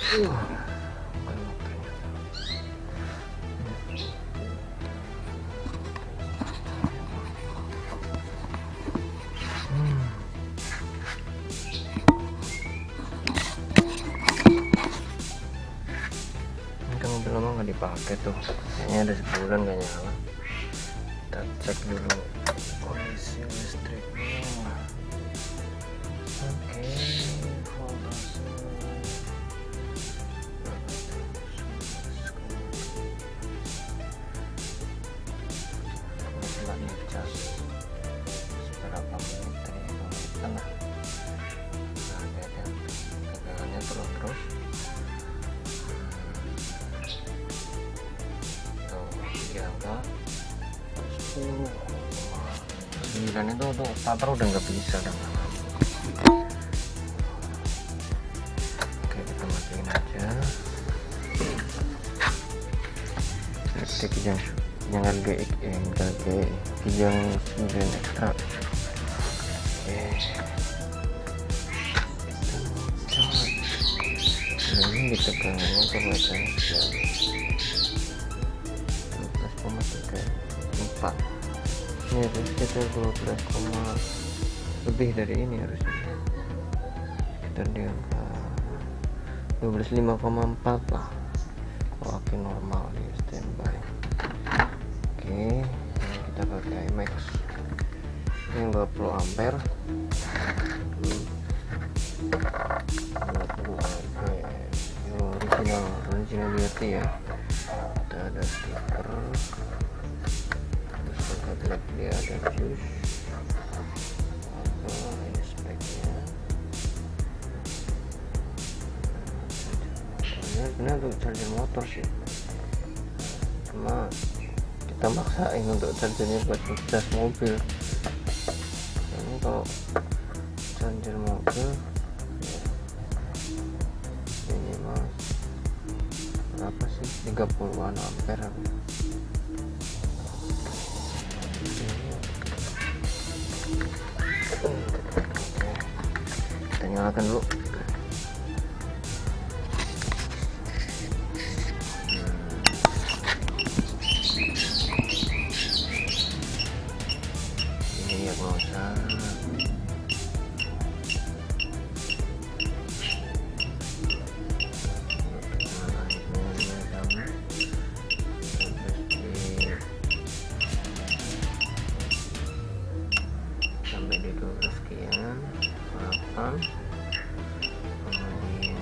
Kan mobil lama nggak dipakai tuh, kayaknya ada sebulan gak nyala. Kita cek dulu kondisi listriknya. Oke, voltase setelah dicas seberapa menit tadi itu tengah. Nah, ada tegangannya terus di angka 10,9 itu untuk starter udah nggak bisa dan oke, kita matiin aja. Kita kijang kijang 9 ekstra. Oke, ini ditegangannya kelihatan 12,34. Ini harus sekitar 12, lebih dari ini harusnya. Sekitar di angka 12,5,4 lah. Oke, normal di standby. Oke, ini kita pakai max. Ini 20 ampere. 20 ampere. Ini original beauty ya. Kita ada stiker. Lihat dia ada fuse. Ini speknya. Benar untuk charger motor sih, cuma kita maksain untuk chargernya buat ngecas mobil. Ini kalau charger mobil ya, minimal berapa sih, 30-an ampere. Kita nyalakan dulu. Ini ya bosan. Sampai di 12 sekian, 8. Kemudian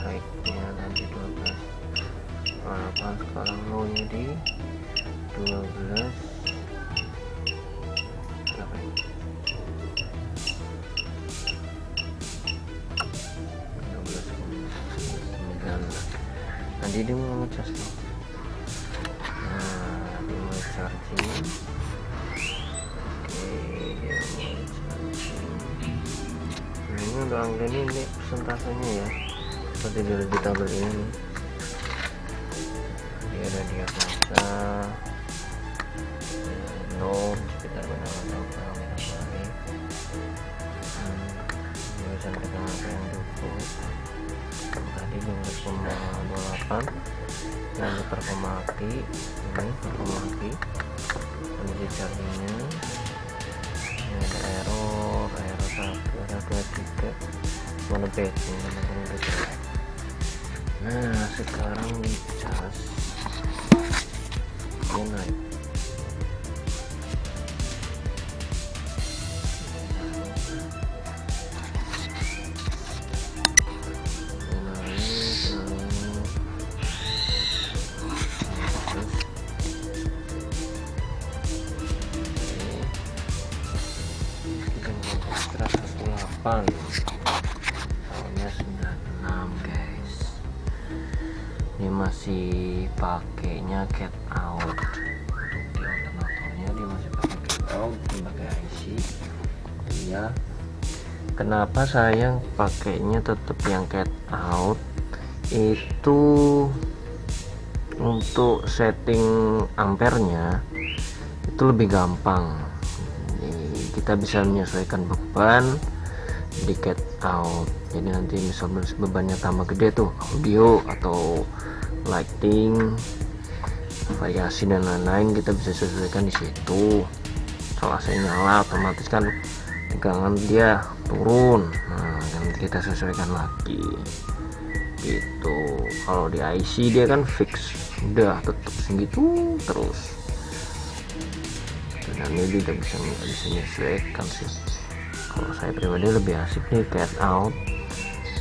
high-nya tadi 12, 8. Sekarang low-nya di 12. Nanti dia mau ngecas tuh. Nah, dia mau charging. Oke, dia mau charging. Nah, ini untuk angka ini persentasenya ya, seperti di tabel ini nih. Dia ada diagnosa sekitar berapa ini. Biasa kita pakai yang cukup. Tadi 12,28. Nah, ini performaki, ini performaki kondisi chargingnya. Ini ada error 1, error 2, 3 mana battery, teman-teman battery. Nah, sekarang dicas dia naik. Tahunnya 96 guys. Ini masih pakainya cat out. Untuk di alternatornya dia masih pakai cat out, pakai IC. Iya. Kenapa saya pakainya tetap yang cat out? Itu untuk setting ampernya itu lebih gampang. Jadi, kita bisa menyesuaikan beban di cut out. Jadi nanti misal bebannya tambah gede tuh, audio atau lighting, variasi dan lain-lain, kita bisa sesuaikan di situ. Kalau AC nyala otomatis kan tegangan dia turun, nah nanti kita sesuaikan lagi gitu. Kalau di IC dia kan fix, udah tetap segitu terus, dan ini tidak bisa menyesuaikan sih. Kalau saya pribadi lebih asik nih cut out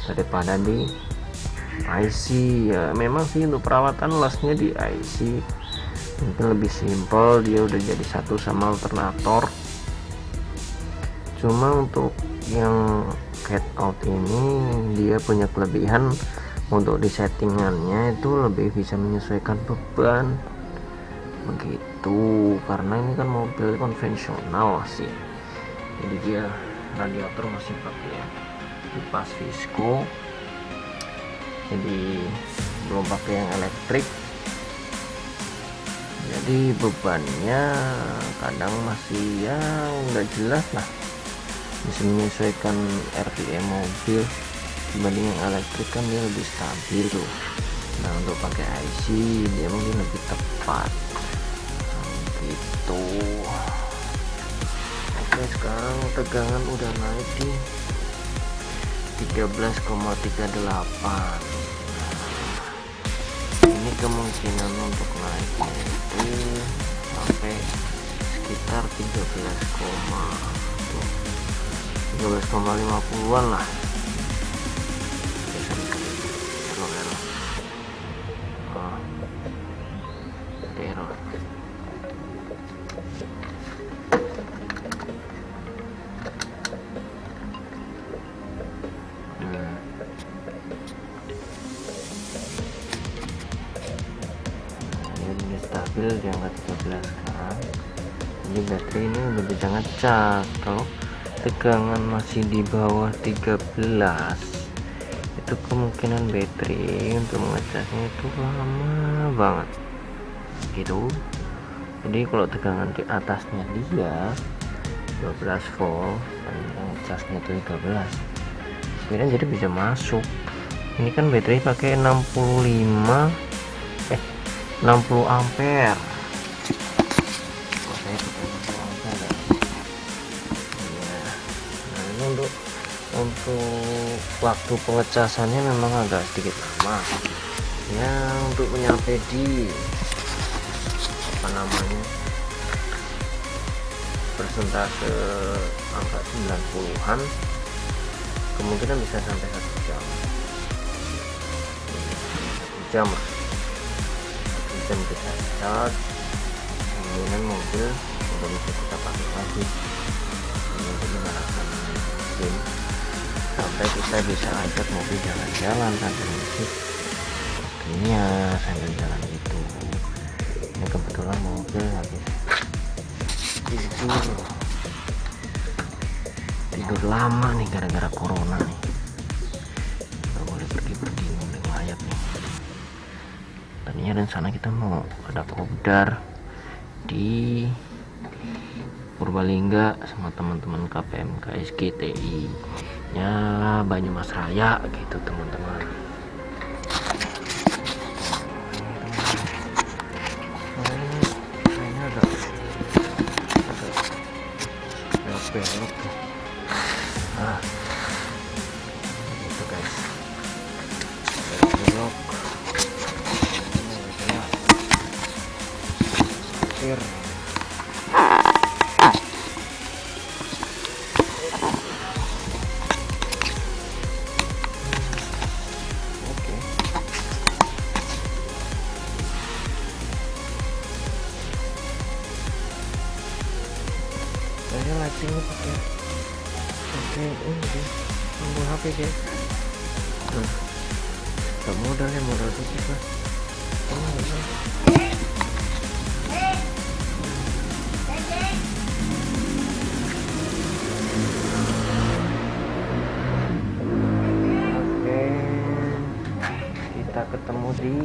daripada di IC. Ya memang sih untuk perawatan lasnya di IC mungkin lebih simpel, dia udah jadi satu sama alternator. Cuma untuk yang cut out ini dia punya kelebihan, untuk di settingannya itu lebih bisa menyesuaikan beban begitu, karena ini kan mobil konvensional sih, jadi dia radiator masih pakai kipas visco, jadi belum pakai yang elektrik. Jadi bebannya kadang masih ya nggak jelas lah, bisa menyesuaikan RPM mobil dibanding yang elektrik, kan dia lebih stabil tuh. Nah untuk pakai IC dia mungkin lebih tepat gitu. Oke, sekarang tegangan udah naik di 13,38. Ini kemungkinan untuk naiknya itu sampai sekitar 13,50-an lah. Stabil di angka 13 sekarang. Jadi baterai ini udah bisa ngecas. Kalau tegangan masih di bawah 13 itu kemungkinan baterai untuk mengecasnya itu lama banget gitu. Jadi kalau tegangan di atasnya dia 12 volt dan ngecasnya itu 13, kemudian jadi bisa masuk. Ini kan baterai pakai 60 ampere. Saya pakai 60 ampere ya. Nah ini untuk waktu pengecasannya memang agak sedikit lama ya, untuk menyampai di persentase angka 90-an, kemungkinan bisa sampai 1 jam kita charge, kemudian mobil udah bisa kita pakai lagi untuk menyalakan mesin sampai kita bisa ajak mobil jalan-jalan sambil musik waktunya sambil jalan gitu. Ini kebetulan mobil habis tidur lama nih gara-gara corona nih, nggak boleh pergi-pergi, boleh ngelayap nih. Tadinya rencana kita mau ada kopdar di Purbalingga sama teman-teman KPMK SGTI nya Banyumas Raya gitu teman-teman. Kayaknya agak belok tuh. Nah gitu guys, belok setir. Saya lightingnya pakai ini tombol HP guys. Nah, gak modal ya, modal dikit lah. Oke, kita ketemu di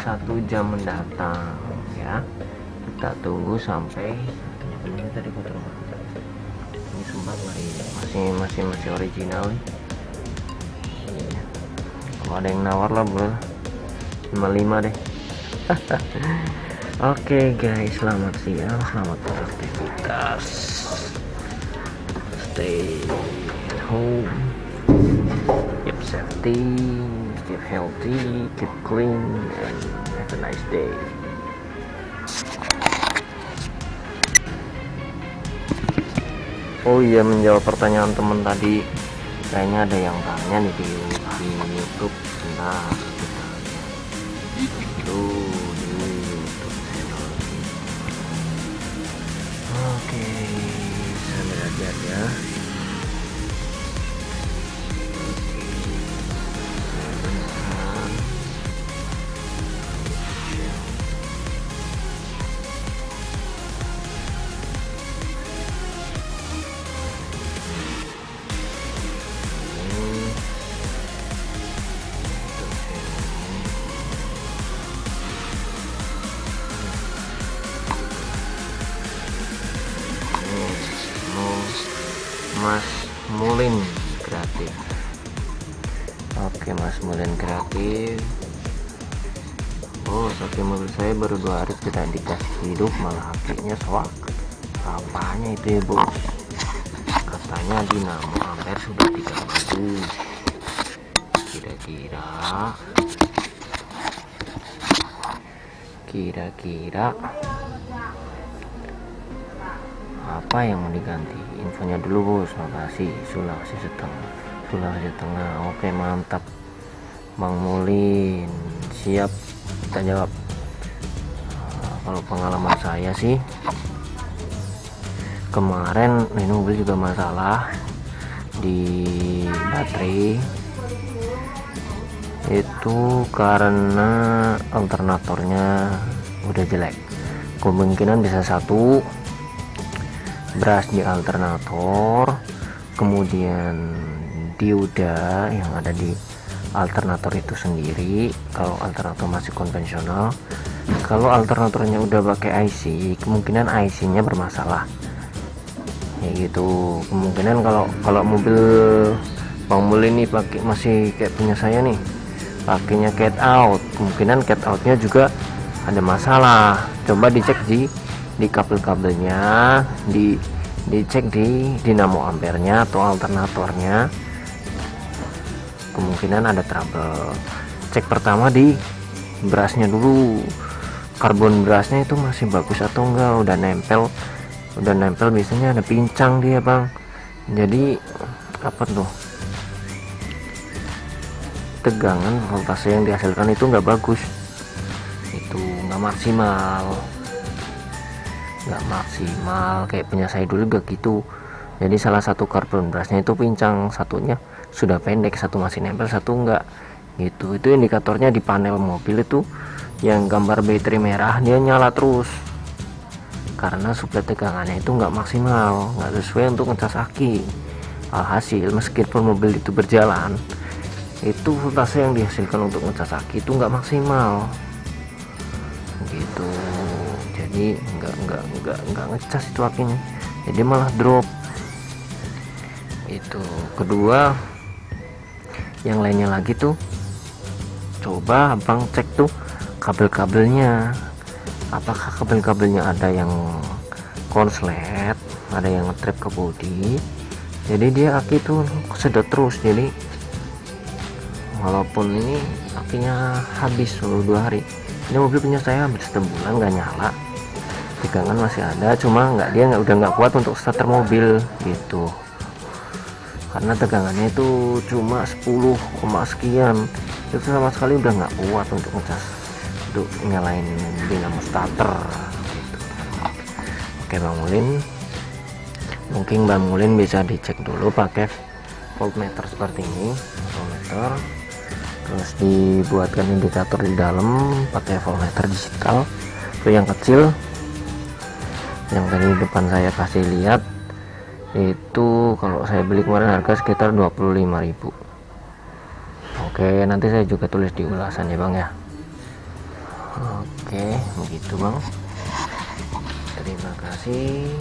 1 jam mendatang ya. Kita tunggu sampai ini tadi foto ini sempat lari masih original nih. Iya. Kalau ada yang nawar lah boleh 55 deh. Oke guys, selamat siang, selamat beraktivitas, stay at home, keep safety, keep healthy, keep clean, and have a nice day. Oh iya, menjawab pertanyaan temen tadi, kayaknya ada yang tanya nih di YouTube. Bentar, itu di YouTube channel. Oke, saya lihat ya. Mas Mulin Kreatif. Oke, Mas Mulin Kreatif. Oh, tapi mobil saya baru 2 hari tidak dikasih hidup, malah akhirnya soak. Apanya itu ya bos? Katanya dinamo ampere sudah 300. Kira-kira apa yang mau diganti? Infonya dulu bos, makasih. Sulawesi Tengah. Oke, mantap Bang Mulin, siap kita jawab. Kalau pengalaman saya sih, kemarin ini mobil juga masalah di baterai, itu karena alternatornya udah jelek. Kemungkinan bisa satu, beras di alternator, kemudian dioda yang ada di alternator itu sendiri kalau alternator masih konvensional. Kalau alternatornya udah pakai IC, kemungkinan IC nya bermasalah ya gitu. Kemungkinan kalau mobil Bang Mul ini pakai masih kayak punya saya nih, pakainya cat out, kemungkinan cat outnya juga ada masalah. Coba dicek di kabel-kabelnya, dicek di dinamo ampernya atau alternatornya, kemungkinan ada trouble. Cek pertama di berasnya dulu, karbon berasnya itu masih bagus atau enggak. Udah nempel biasanya ada pincang dia bang, jadi apa tuh, tegangan voltase yang dihasilkan itu enggak bagus, itu enggak maksimal kayak punya saya dulu juga gitu. Jadi salah satu karbon berasnya itu pincang, satunya sudah pendek, satu masih nempel, satu enggak gitu. Itu indikatornya di panel mobil itu yang gambar baterai merah dia nyala terus, karena suplai tegangannya itu enggak maksimal, enggak sesuai untuk ngecas aki. Alhasil meskipun mobil itu berjalan, itu voltase yang dihasilkan untuk ngecas aki itu enggak maksimal gitu. Jadi enggak ngecas itu akinya, jadi malah drop itu. Kedua, yang lainnya lagi tuh, coba abang cek tuh kabel-kabelnya, apakah kabel-kabelnya ada yang konslet, ada yang ngetrap ke bodi, jadi dia aki tuh sedot terus. Jadi walaupun ini akinya habis 2 hari, ini mobil punya saya hampir sebulan nggak nyala, tegangan masih ada, cuma udah nggak kuat untuk starter mobil gitu, karena tegangannya itu cuma 10, sekian, itu sama sekali udah nggak kuat untuk ngecas, untuk nyalain dinamo starter gitu. Oke Bang Mulin, mungkin Bang Mulin bisa dicek dulu pakai voltmeter seperti ini, voltmeter, terus dibuatkan indikator di dalam pakai voltmeter digital. Itu yang kecil, yang tadi depan saya kasih lihat itu kalau saya beli kemarin harga sekitar 25.000. Oke, nanti saya juga tulis di ulasan ya bang ya. Oke, begitu bang, terima kasih.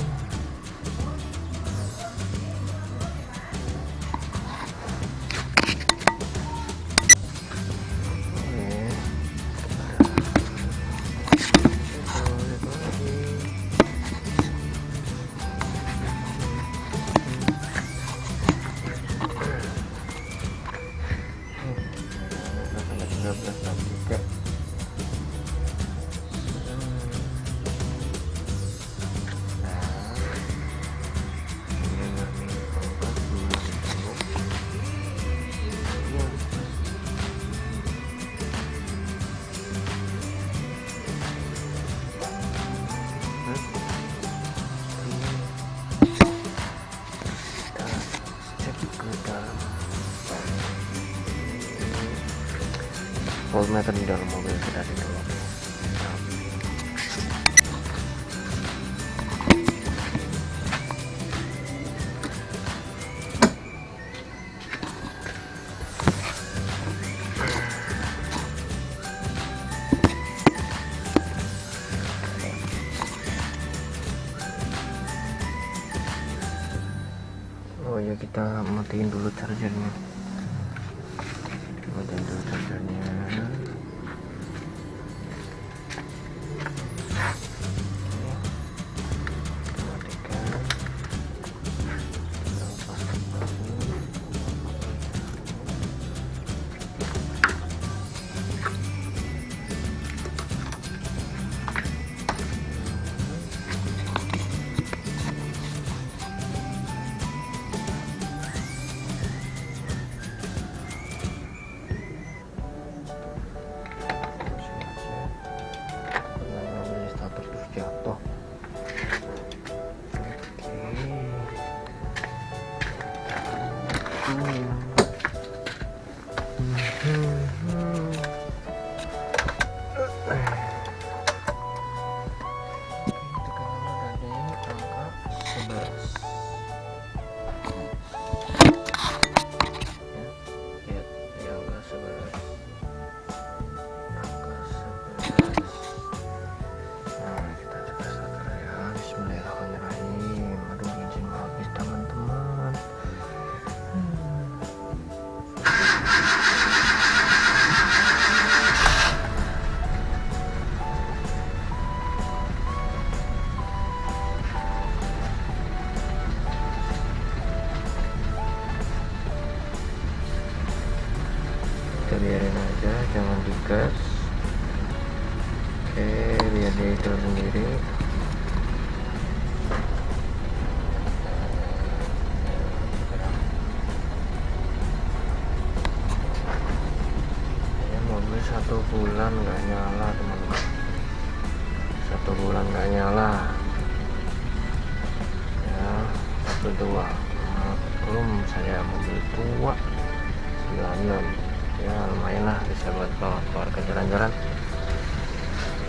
ke dalam voltmeter di dalam mobil sudah di dalam. Oh ya, kita matiin dulu chargernya. Matiin dulu chargernya. Jatuh. Kita biarin aja, jangan digas. Oke, biar dia itu sendiri. Ya, mobil 1 bulan nggak nyala teman-teman, 1 bulan nggak nyala ya. 1 2 belum, saya mobil tua 96 ya, lumayan lah, bisa buat bawa keluarga jalan-jalan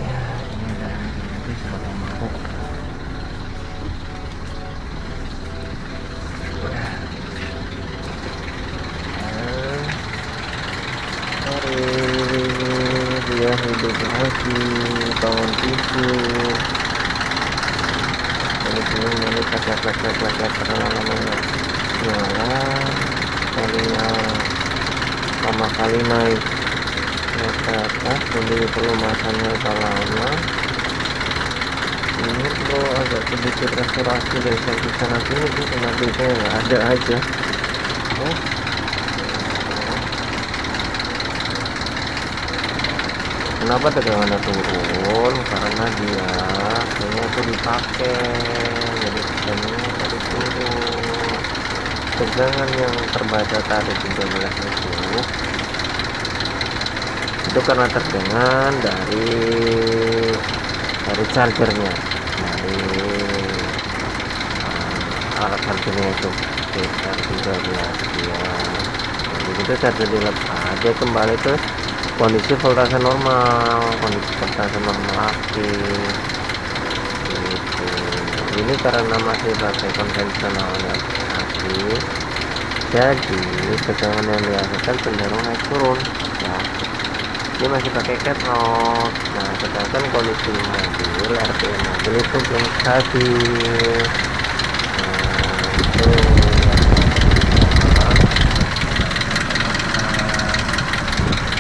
ya. Ini udah nanti sudah mau dia hidup lagi, bangun tidur. Ini plek karena namanya nyala, kalinya pertama kali naik ke atas, jadi pelumasannya agak lama. Ini kalau agak sedikit restorasi dari samping sana sini tuh, kenapa nggak ada aja. Oh, kenapa tegangannya turun? Karena dia kayaknya tuh dipakai, jadi tegangannya tadi turun. Tegangan yang terbaca tadi 13 itu karena tegangan dari chargernya, dari alat chargernya itu sekitar 13 sekian. Begitu charger dilepas, dia kembali ke kondisi voltase normal, aktif gitu. Ini karena masih pakai konvensionalnya aktif, jadi tegangan yang dihasilkan cenderung naik turun ya. Ini masih pakai cathode. Nah, sedangkan kondisi mobil, RPM mobil itu belum stabil. Nah,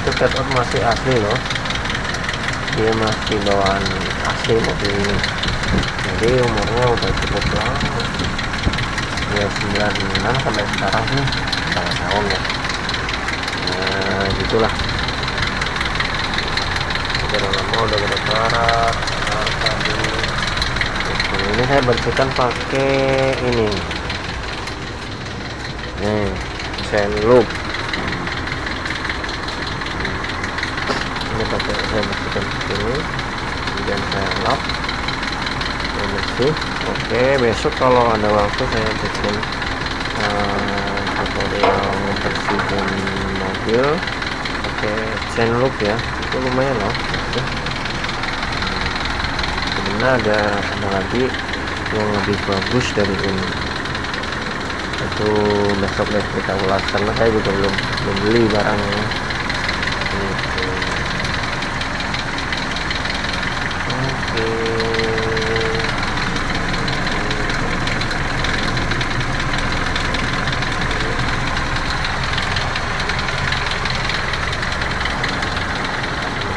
itu cathode masih asli loh, dia masih bawaan asli mobil ini, jadi umurnya udah cukup lama ya, 96 sampai sekarang sih berapa tahun ya. Nah, gitulah, udah lama, udah berkarat tadi. Ini saya bersihkan pakai ini nih, sand loop. Ini pakai, saya bersihkan ini, kemudian saya lap, saya bersih. Oke, besok kalau ada waktu saya bikin stabil pakai chain loop ya, itu lumayan loh. Sebenarnya ada lagi yang lebih bagus dari ini, itu besok deh kita ulas karena saya juga belum beli barangnya gitu. Oke.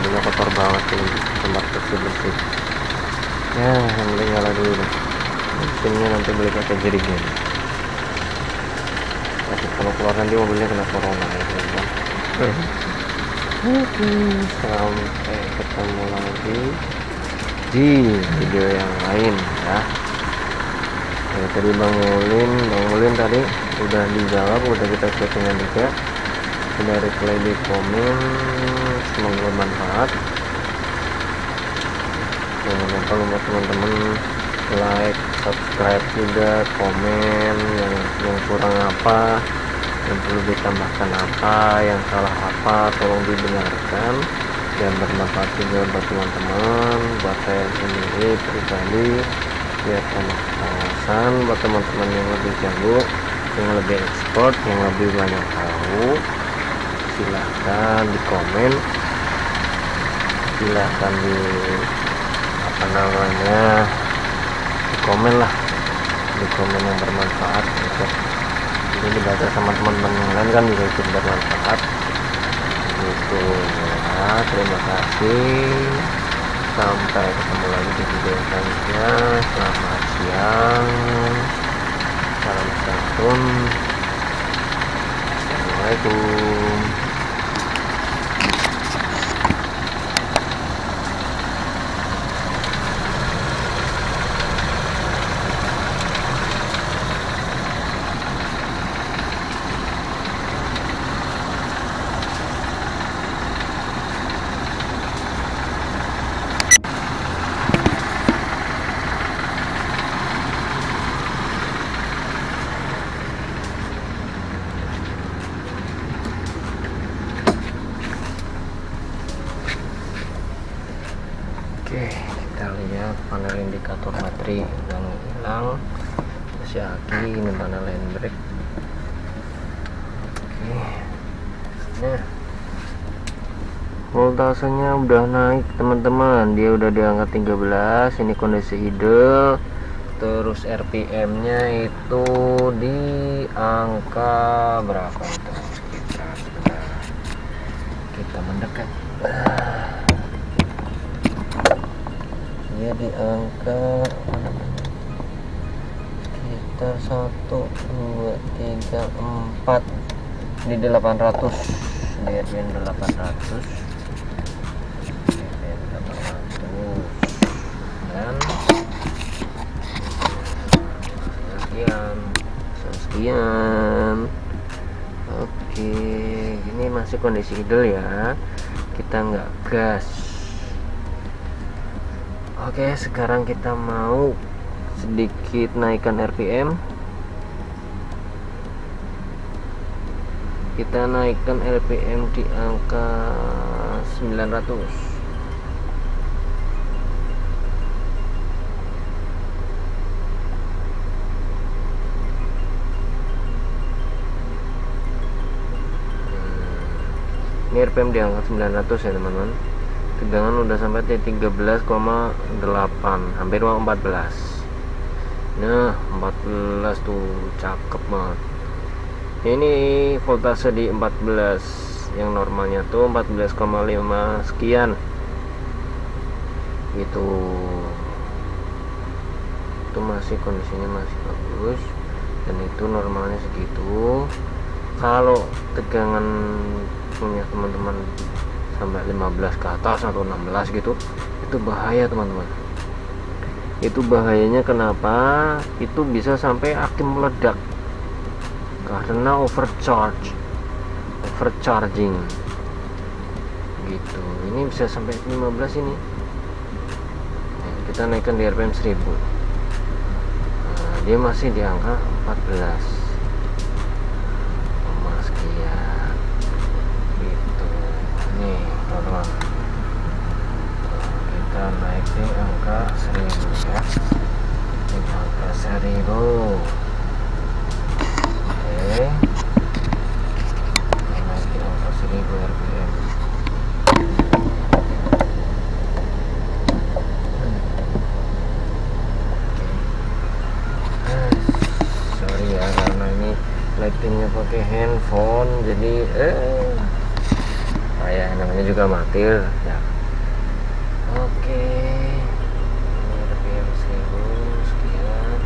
Ini kotor banget ini tempat bersih ya, yang penting nyala dulu deh mesinnya, nanti beli pakai jerigen. Tapi kalau keluar nanti mobilnya kena corona ya teman-teman. Sampai ketemu lagi di video yang lain ya. Tadi Bang Mulin tadi udah dijawab, udah kita settingan juga, udah reply di komen. Semoga bermanfaat. Jangan lupa buat teman-teman like, subscribe juga, komen yang kurang apa, yang perlu ditambahkan apa, yang salah apa, tolong dibenarkan dan bermanfaat juga buat teman-teman, buat saya sendiri pribadi, biar tambah wawasan buat teman-teman yang lebih jago, yang lebih ekspor, yang lebih banyak tahu. Silahkan di komen, silahkan di di komen lah, di komen yang bermanfaat gitu. Jadi dibaca sama teman-teman yang lain kan juga ikut bermanfaat gitu ya. Terima kasih, sampai ketemu lagi di video selanjutnya. Selamat siang, salam santun, assalamualaikum. Oke, kita lihat panel indikator baterai udah hilang, masih aki. Ini panel handbrake. Oke, nah voltasenya udah naik teman-teman, dia udah di angka 13. Ini kondisi idle. Terus RPM nya itu di angka berapa itu, kita mendekat, dia di angka sekitar 1 2 3 4 di 800, BRPM 800 dan sekian. Oke, ini masih kondisi idle ya, kita nggak gas. Oke, sekarang kita mau sedikit naikkan RPM. Kita naikkan RPM di angka 900. Ini RPM di angka 900 ya teman-teman. Tegangan udah sampai di 13,8, hampir 14. Nah 14 tuh, cakep banget. Ini voltase di 14, yang normalnya tuh 14,5 sekian gitu. Itu masih kondisinya masih bagus, dan itu normalnya segitu. Kalau tegangan punya teman-teman sampai 15 ke atas atau 16 gitu, itu bahaya teman-teman. Itu bahayanya kenapa? Itu bisa sampai aki meledak karena overcharging gitu. Ini bisa sampai 15 ini. Kita naikkan di RPM 1000. Nah, dia masih di angka 14 sekian. lightingnya pakai handphone, jadi kayak namanya juga amatir ya. Oke, ini RPM 1000 sekian.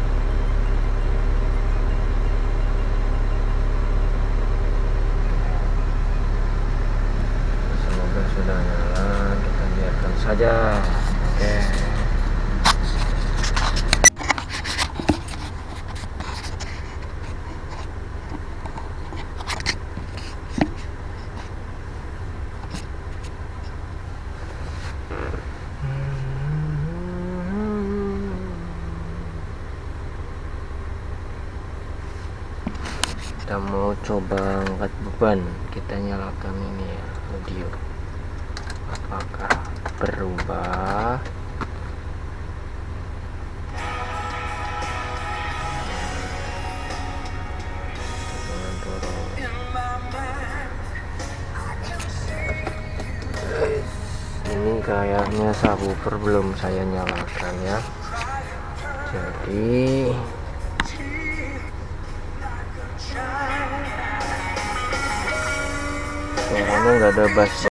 Semoga sudah nyala, kita biarkan saja. Oke. Kita mau coba angkat beban, kita nyalakan ini ya, audio, apakah berubah? Ini kayaknya subwoofer belum saya nyalakan ya, jadi suaranya nggak ada bass